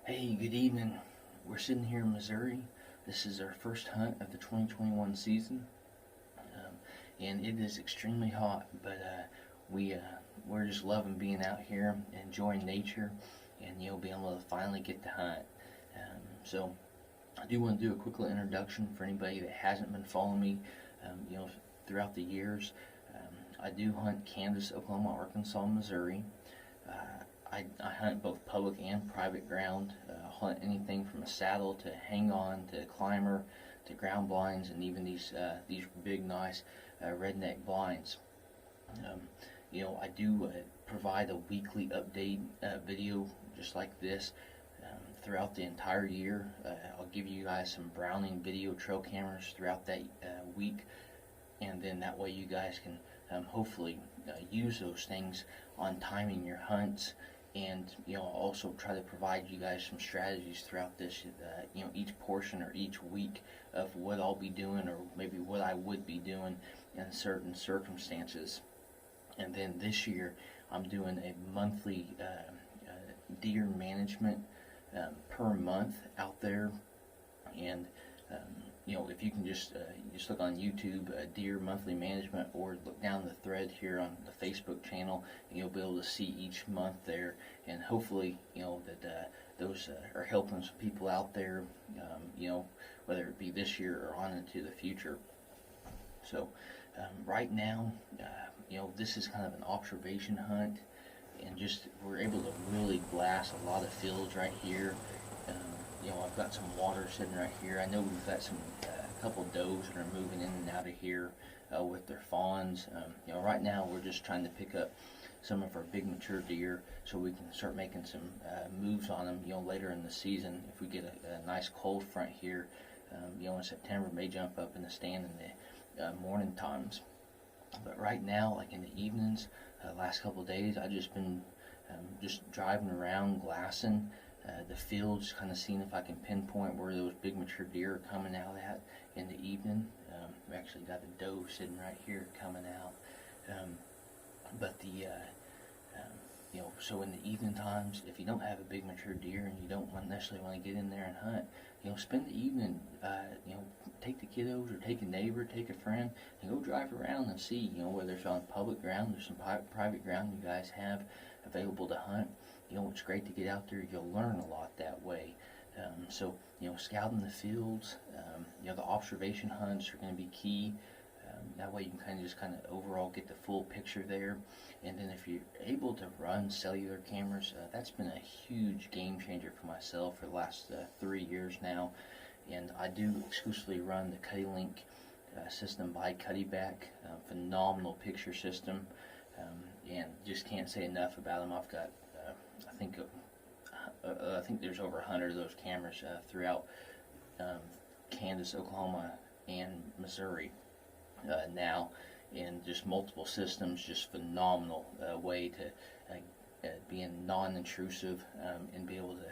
Hey, good evening. We're sitting here in Missouri. This is our first hunt of the 2021 season, and it is extremely hot. But we're just loving being out here, enjoying nature, and being able to finally get to hunt. So I do want to do a quick little introduction for anybody that hasn't been following me. Throughout the years, I do hunt Kansas, Oklahoma, Arkansas, Missouri. Uh, I hunt both public and private ground. Hunt anything from a saddle to hang on to climber to ground blinds and even these big nice redneck blinds. I do provide a weekly update video just like this throughout the entire year. I'll give you guys some Browning video trail cameras throughout that week, and then that way you guys can hopefully use those things on timing your hunts, and also try to provide you guys some strategies throughout this each portion or each week of what I'll be doing or maybe what I would be doing in certain circumstances. And then this year I'm doing a monthly deer management per month out there, and if you can just look on YouTube, Deer Monthly Management, or look down the thread here on the Facebook channel, and you'll be able to see each month there. And hopefully, that those are helping some people out there, whether it be this year or on into the future. So, right now, this is kind of an observation hunt, and just we're able to really blast a lot of fields right here. I've got some water sitting right here. I know we've got some couple does that are moving in and out of here with their fawns. Right now we're just trying to pick up some of our big mature deer so we can start making some moves on them. Later in the season, if we get a nice cold front here, in September, may jump up in the stand in the morning times. But right now, like in the evenings, last couple of days, I've just been just driving around, glassing the fields, kind of seeing if I can pinpoint where those big mature deer are coming out at in the evening. We actually got a doe sitting right here coming out. So in the evening times, if you don't have a big mature deer and you don't necessarily want to get in there and hunt, spend the evening, take the kiddos or take a neighbor, take a friend, and go drive around and see, whether it's on public ground or some private ground you guys have available to hunt. It's great to get out there. You'll learn a lot that way. Scouting the fields, the observation hunts are going to be key. That way you can kind of overall get the full picture there. And then if you're able to run cellular cameras, that's been a huge game changer for myself for the last 3 years now. And I do exclusively run the Cuddeback system by Cuddeback. Phenomenal picture system, and just can't say enough about them. I've got I think there's over 100 of those cameras throughout Kansas, Oklahoma, and Missouri now, and just multiple systems. Just phenomenal way to being non-intrusive and be able to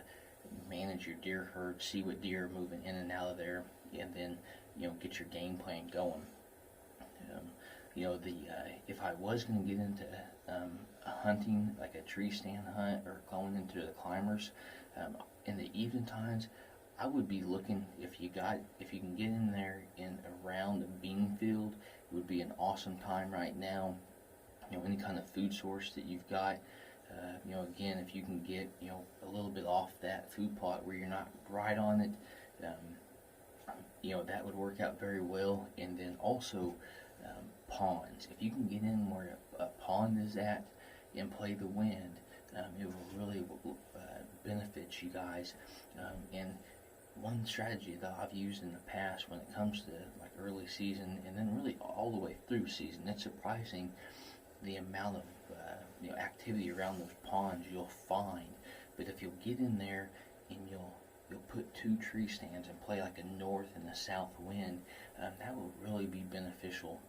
manage your deer herd, see what deer are moving in and out of there, and then get your game plan going. If I was going to get into hunting, like a tree stand hunt or going into the climbers, in the evening times, I would be looking, if you can get in there in around the bean field, it would be an awesome time right now. Any kind of food source that you've got, again, if you can get a little bit off that food plot where you're not right on it, that would work out very well. And then also ponds. If you can get in where a pond is at and play the wind, it will really benefit you guys. And one strategy that I've used in the past when it comes to like early season and then really all the way through season, it's surprising the amount of activity around those ponds you'll find. But if you'll get in there and you'll put 2 tree stands and play like a north and a south wind, that will really be beneficial.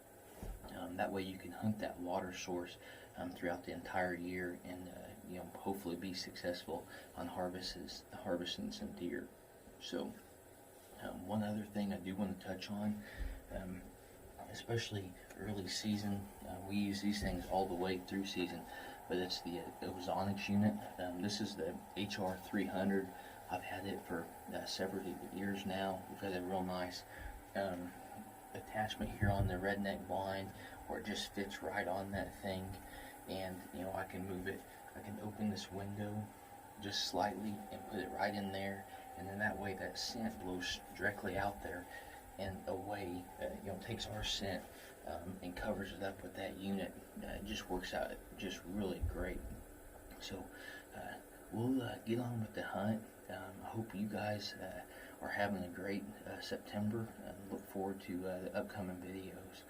That way you can hunt that water source throughout the entire year, and hopefully be successful on harvesting some deer. So one other thing I do want to touch on, especially early season, we use these things all the way through season, but it's the Ozonics unit. This is the HR 300 I've had it for several years now. We've got a real nice um, attachment here on the redneck blind where it just fits right on that thing, and I can move it. I can open this window just slightly and put it right in there, and then that way that scent blows directly out there and away. Takes our scent and covers it up with that unit. It just works out just really great. So we'll get on with the hunt. I hope you guys are having a great September, and look forward to the upcoming videos.